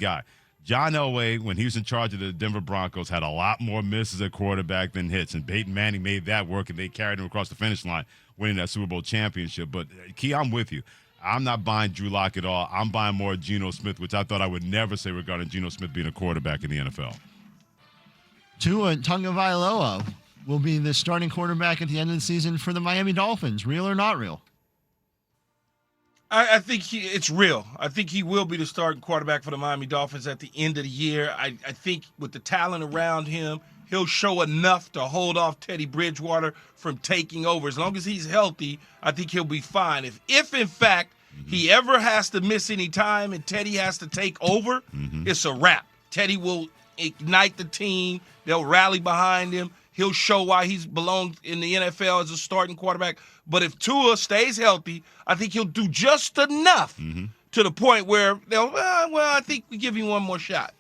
guy. John Elway, when he was in charge of the Denver Broncos, had a lot more misses at quarterback than hits, and Peyton Manning made that work, and they carried him across the finish line, winning that Super Bowl championship. But, Key, I'm with you. I'm not buying Drew Lock at all. I'm buying more Geno Smith, which I thought I would never say regarding Geno Smith being a quarterback in the NFL. Tua Tagovailoa will be the starting quarterback at the end of the season for the Miami Dolphins. Real or not real? I think it's real. I think he will be the starting quarterback for the Miami Dolphins at the end of the year. I think with the talent around him, he'll show enough to hold off Teddy Bridgewater from taking over. As long as he's healthy, I think he'll be fine. If in fact, he ever has to miss any time and Teddy has to take over, it's a wrap. Teddy will ignite the team. They'll rally behind him. He'll show why he's belonged in the NFL as a starting quarterback. But if Tua stays healthy, I think he'll do just enough to the point where they'll, I think we give him one more shot.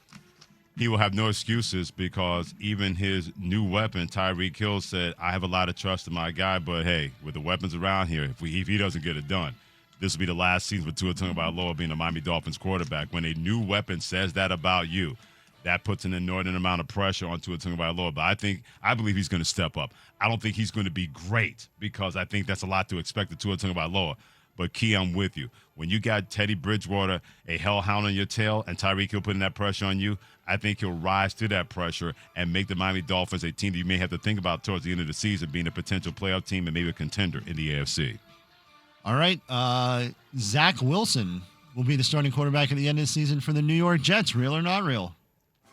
He will have no excuses because even his new weapon, Tyreek Hill, said, I have a lot of trust in my guy, but, hey, with the weapons around here, if he doesn't get it done, this will be the last season with Tua Tagovailoa being a Miami Dolphins quarterback. When a new weapon says that about you, that puts an inordinate amount of pressure on Tua Tagovailoa. But I believe he's going to step up. I don't think he's going to be great because I think that's a lot to expect of Tua Tagovailoa. But, Key, I'm with you. When you got Teddy Bridgewater, a hellhound on your tail, and Tyreek Hill putting that pressure on you, I think he'll rise to that pressure and make the Miami Dolphins a team that you may have to think about towards the end of the season being a potential playoff team and maybe a contender in the AFC. All right. Zach Wilson will be the starting quarterback at the end of the season for the New York Jets. Real or not real?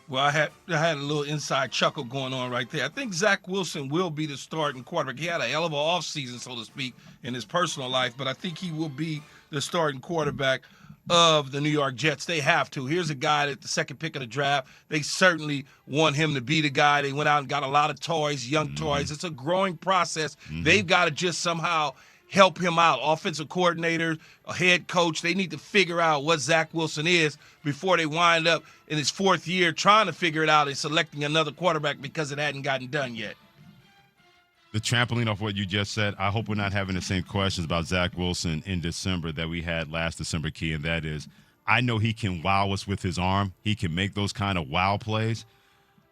Well, I had a little inside chuckle going on right there. I think Zach Wilson will be the starting quarterback. He had a hell of an offseason, so to speak, in his personal life, but I think he will be the starting quarterback of the New York Jets. They have to. Here's a guy at the second pick of the draft. They certainly want him to be the guy. They went out and got a lot of toys, young toys. It's a growing process. They've got to just somehow help him out. Offensive coordinator, a head coach, they need to figure out what Zach Wilson is before they wind up in his fourth year trying to figure it out and selecting another quarterback because it hadn't gotten done yet. The trampoline off what you just said, I hope we're not having the same questions about Zach Wilson in December that we had last December, Key, and that is, I know he can wow us with his arm. He can make those kind of wow plays.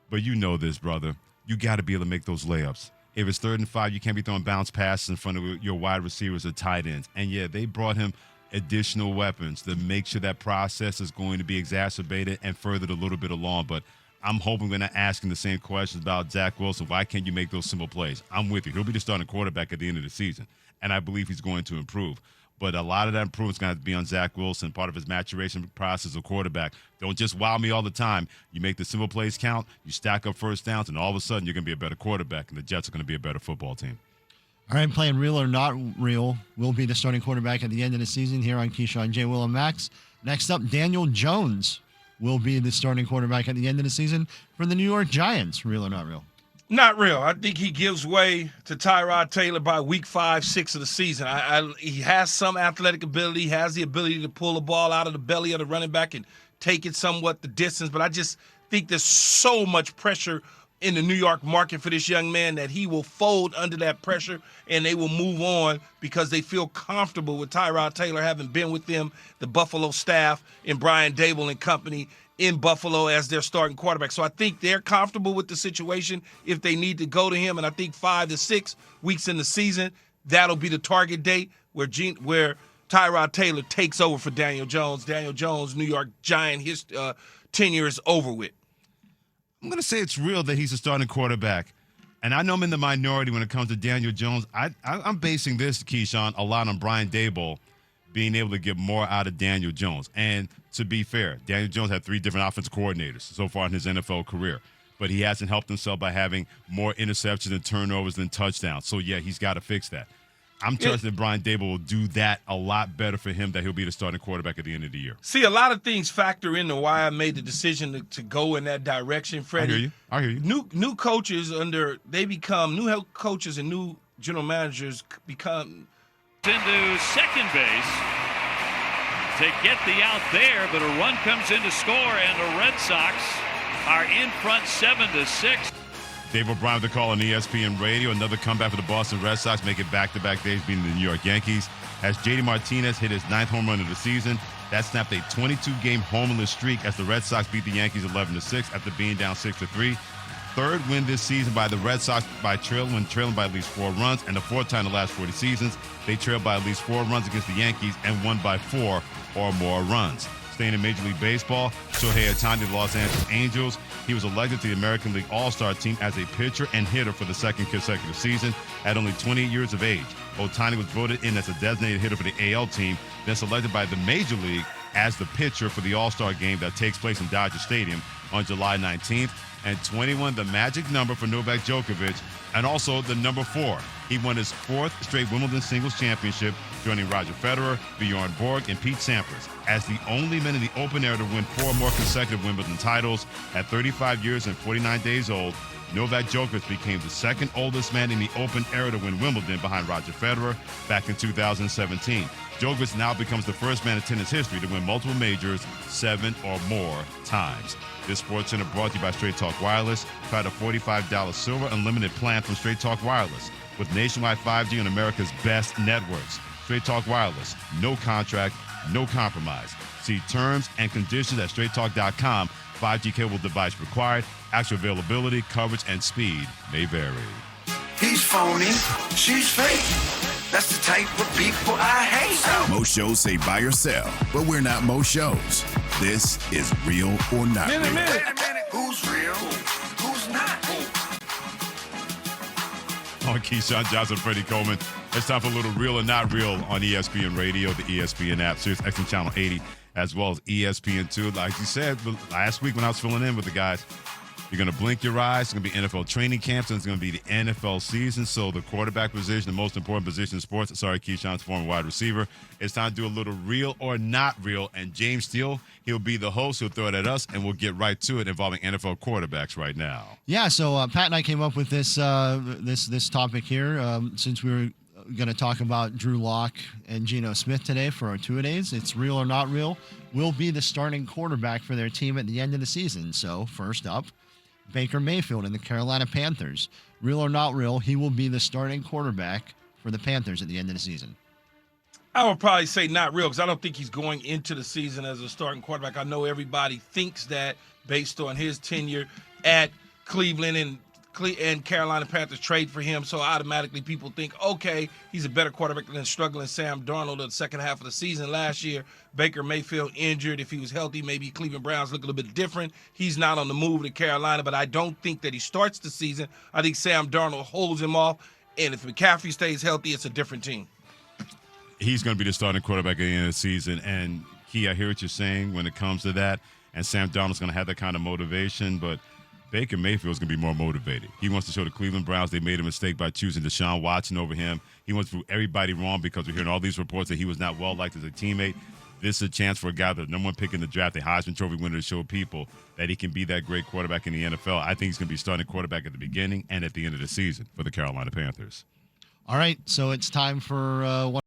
But you know this, brother. You got to be able to make those layups. If it's 3rd and 5, you can't be throwing bounce passes in front of your wide receivers or tight ends. And, yeah, they brought him additional weapons to make sure that process is going to be exacerbated and furthered a little bit along. But I'm hoping we're not asking the same questions about Zach Wilson. Why can't you make those simple plays? I'm with you. He'll be the starting quarterback at the end of the season, and I believe he's going to improve. But a lot of that improvement's going to have to be on Zach Wilson, part of his maturation process of quarterback. Don't just wow me all the time. You make the simple plays count, you stack up first downs, and all of a sudden you're going to be a better quarterback, and the Jets are going to be a better football team. All right, playing real or not real will be the starting quarterback at the end of the season here on Keyshawn, J. Will, and Max. Next up, Daniel Jones will be the starting quarterback at the end of the season for the New York Giants. Real or not real? Not real. I think he gives way to Tyrod Taylor by week 5, 6 of the season. He has some athletic ability. He has the ability to pull the ball out of the belly of the running back and take it somewhat the distance. But I just think there's so much pressure in the New York market for this young man that he will fold under that pressure and they will move on because they feel comfortable with Tyrod Taylor having been with them, the Buffalo staff, and Brian Dable and company in Buffalo as their starting quarterback. So I think they're comfortable with the situation if they need to go to him. And I think 5 to 6 weeks in the season, that'll be the target date where Tyrod Taylor takes over for Daniel Jones. Daniel Jones, New York Giant, his tenure is over with. I'm going to say it's real that he's a starting quarterback. And I know I'm in the minority when it comes to Daniel Jones. I'm basing this, Keyshawn, a lot on Brian Dable being able to get more out of Daniel Jones. And to be fair, Daniel Jones had 3 different offensive coordinators so far in his NFL career. But he hasn't helped himself by having more interceptions and turnovers than touchdowns. So, yeah, he's got to fix that. I'm trusting that Brian Dable will do that a lot better for him, that he'll be the starting quarterback at the end of the year. See, a lot of things factor into why I made the decision to go in that direction, Freddie. I hear you. New coaches new head coaches and new general managers become into second base to get the out there, but a run comes in to score, and the Red Sox are in front 7-6. Dave O'Brien with the call on ESPN Radio. Another comeback for the Boston Red Sox, make it back-to-back days beating the New York Yankees. As J.D. Martinez hit his 9th home run of the season, that snapped a 22-game homerun streak as the Red Sox beat the Yankees 11-6 after being down 6-3. Third win this season by the Red Sox when trailing by at least 4 runs, and the fourth time in the last 40 seasons they trailed by at least 4 runs against the Yankees and won by 4 or more runs. Staying in Major League Baseball, Shohei Ohtani of the Los Angeles Angels. He was elected to the American League All-Star team as a pitcher and hitter for the second consecutive season at only 28 years of age. Ohtani was voted in as a designated hitter for the AL team, then selected by the Major League as the pitcher for the All-Star game that takes place in Dodger Stadium on July 19th. And 21, the magic number for Novak Djokovic, and also the number 4. He won his 4th straight Wimbledon singles championship, joining Roger Federer, Bjorn Borg, and Pete Sampras as the only men in the open era to win 4 more consecutive Wimbledon titles. At 35 years and 49 days old, Novak Djokovic became the second oldest man in the open era to win Wimbledon behind Roger Federer back in 2017. Djokovic now becomes the first man in tennis history to win multiple majors 7 or more times. This Sports Center brought to you by Straight Talk Wireless. Try the $45 Silver Unlimited plan from Straight Talk Wireless with nationwide 5G on America's best networks. Straight Talk Wireless. No contract, no compromise. See terms and conditions at straighttalk.com. 5G cable device required. Actual availability, coverage, and speed may vary. He's phony. She's fake. That's the type of people I hate. Most shows say buy or sell, but we're not most shows. This is Real or Not Real. Wait a minute. Who's real? Who's not? On Keyshawn Johnson, Freddie Coleman. It's time for a little Real or Not Real on ESPN Radio, the ESPN app, Sirius XM Channel 80, as well as ESPN2. Like you said last week when I was filling in with the guys, you're going to blink your eyes. It's going to be NFL training camps, and it's going to be the NFL season. So the quarterback position, the most important position in sports, sorry, Keyshawn's former wide receiver. It's time to do a little Real or Not Real. And James Steele, he'll be the host. He'll throw it at us, and we'll get right to it involving NFL quarterbacks right now. Yeah, so Pat and I came up with this this topic here since we were going to talk about Drew Lock and Geno Smith today for our two-a-days. It's Real or Not Real. Will be the starting quarterback for their team at the end of the season. So first up, Baker Mayfield and the Carolina Panthers. Real or not real, he will be the starting quarterback for the Panthers at the end of the season. I would probably say not real because I don't think he's going into the season as a starting quarterback. I know everybody thinks that based on his tenure at Cleveland and Carolina Panthers trade for him, so automatically people think, okay, he's a better quarterback than struggling Sam Darnold in the second half of the season last year. Baker Mayfield injured. If he was healthy, maybe Cleveland Browns look a little bit different. He's not on the move to Carolina, but I don't think that he starts the season. I think Sam Darnold holds him off, and if McCaffrey stays healthy, it's a different team. He's going to be the starting quarterback at the end of the season, and Key, I hear what you're saying when it comes to that, and Sam Darnold's going to have that kind of motivation, but Baker Mayfield's going to be more motivated. He wants to show the Cleveland Browns they made a mistake by choosing Deshaun Watson over him. He wants to prove everybody wrong because we're hearing all these reports that he was not well-liked as a teammate. This is a chance for a guy that number one pick in the draft, a Heisman Trophy winner, to show people that he can be that great quarterback in the NFL. I think he's going to be starting quarterback at the beginning and at the end of the season for the Carolina Panthers. All right, so it's time for one